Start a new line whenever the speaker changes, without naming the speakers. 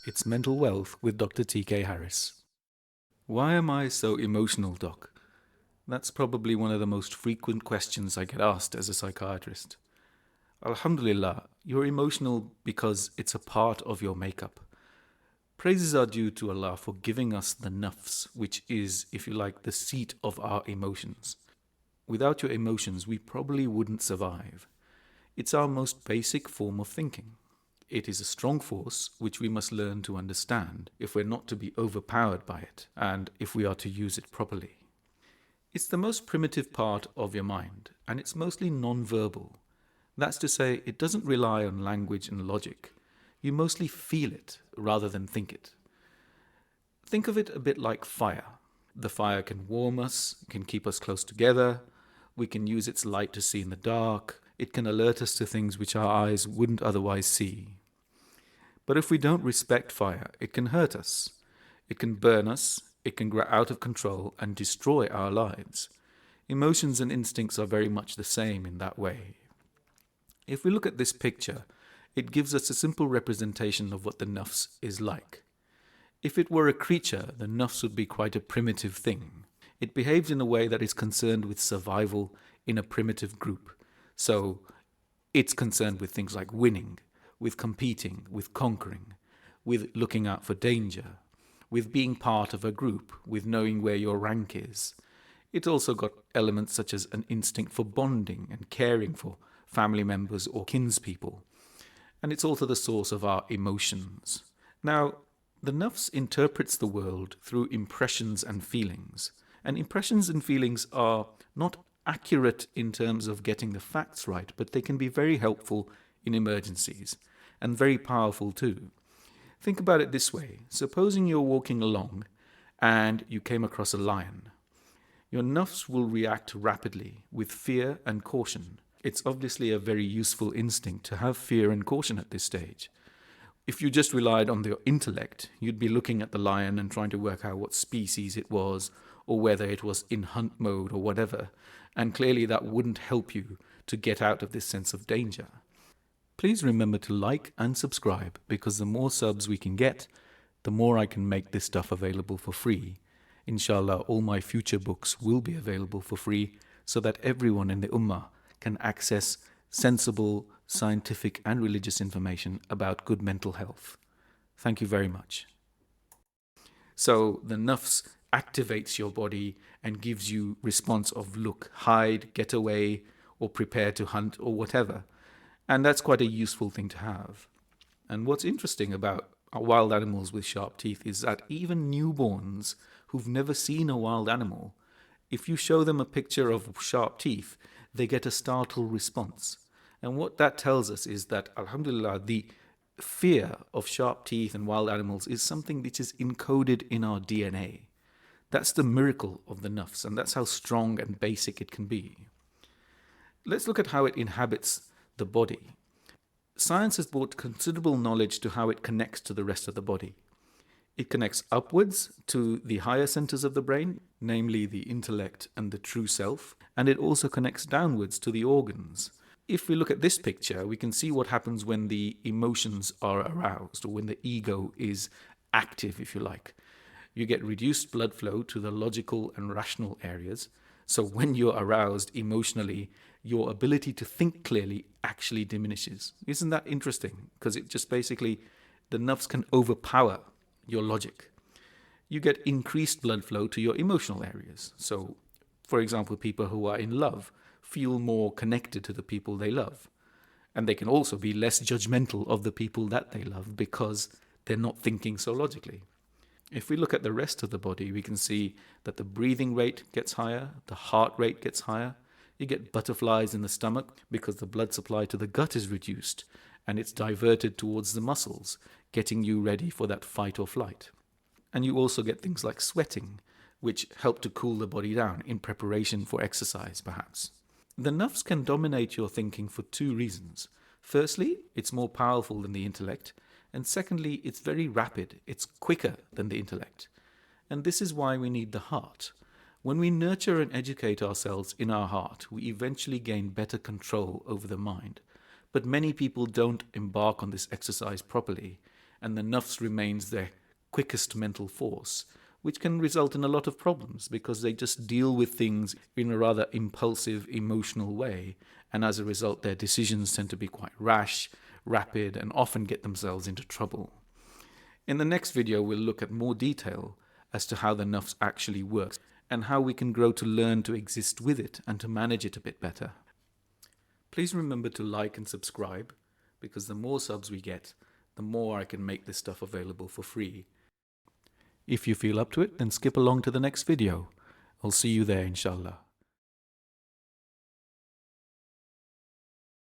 It's Mental Wealth with Dr. T.K. Harris. Why am I so emotional, Doc? That's probably one of the most frequent questions I get asked as a psychiatrist. Alhamdulillah, you're emotional because it's a part of your makeup. Praises are due to Allah for giving us the nafs, which is, if you like, the seat of our emotions. Without your emotions, we probably wouldn't survive. It's our most basic form of thinking. It is a strong force which we must learn to understand if we're not to be overpowered by it and if we are to use it properly. It's the most primitive part of your mind, and it's mostly non-verbal. That's to say, it doesn't rely on language and logic. You mostly feel it rather than think it. Think of it a bit like fire. The fire can warm us, can keep us close together. We can use its light to see in the dark. It can alert us to things which our eyes wouldn't otherwise see. But if we don't respect fire, it can hurt us. It can burn us, it can grow out of control and destroy our lives. Emotions and instincts are very much the same in that way. If we look at this picture, it gives us a simple representation of what the nafs is like. If it were a creature, the nafs would be quite a primitive thing. It behaves in a way that is concerned with survival in a primitive group. So it's concerned with things like winning, with competing, with conquering, with looking out for danger, with being part of a group, with knowing where your rank is. It's also got elements such as an instinct for bonding and caring for family members or kinspeople. And it's also the source of our emotions. Now, the nafs interprets the world through impressions and feelings. And impressions and feelings are not accurate in terms of getting the facts right, but they can be very helpful in emergencies, and very powerful too. Think about it this way. Supposing you're walking along and you came across a lion. Your nafs will react rapidly with fear and caution. It's obviously a very useful instinct to have fear and caution at this stage. If you just relied on your intellect, you'd be looking at the lion and trying to work out what species it was, or whether it was in hunt mode or whatever, and clearly that wouldn't help you to get out of this sense of danger. Please remember to like and subscribe, because the more subs we can get, the more I can make this stuff available for free. Inshallah, all my future books will be available for free so that everyone in the Ummah can access sensible, scientific and religious information about good mental health. Thank you very much. So the nafs activates your body and gives you response of look, hide, get away, or prepare to hunt or whatever. And that's quite a useful thing to have. And what's interesting about wild animals with sharp teeth is that even newborns who've never seen a wild animal, if you show them a picture of sharp teeth, they get a startled response. And what that tells us is that, alhamdulillah, the fear of sharp teeth and wild animals is something which is encoded in our DNA. That's the miracle of the nafs, and that's how strong and basic it can be. Let's look at how it inhabits the body. Science has brought considerable knowledge to how it connects to the rest of the body. It connects upwards to the higher centers of the brain, namely the intellect and the true self, and it also connects downwards to the organs. If we look at this picture, we can see what happens when the emotions are aroused, or when the ego is active, if you like. You get reduced blood flow to the logical and rational areas. So when you're aroused emotionally, your ability to think clearly actually diminishes. Isn't that interesting? Because it just basically, the nafs can overpower your logic. You get increased blood flow to your emotional areas. So, for example, people who are in love feel more connected to the people they love. And they can also be less judgmental of the people that they love because they're not thinking so logically. If we look at the rest of the body, we can see that the breathing rate gets higher, the heart rate gets higher. You get butterflies in the stomach because the blood supply to the gut is reduced and it's diverted towards the muscles, getting you ready for that fight or flight. And you also get things like sweating, which help to cool the body down in preparation for exercise, perhaps. The nafs can dominate your thinking for two reasons. Firstly, it's more powerful than the intellect. And secondly, it's very rapid. It's quicker than the intellect. And this is why we need the heart. When we nurture and educate ourselves in our heart, we eventually gain better control over the mind. But many people don't embark on this exercise properly, and the Nafs remains their quickest mental force, which can result in a lot of problems because they just deal with things in a rather impulsive, emotional way, and as a result their decisions tend to be quite rash, rapid, and often get themselves into trouble. In the next video we'll look at more detail as to how the Nafs actually works and how we can grow to learn to exist with it and to manage it a bit better. Please remember to like and subscribe, because the more subs we get, the more I can make this stuff available for free. If you feel up to it, then skip along to the next video. I'll see you there, inshallah.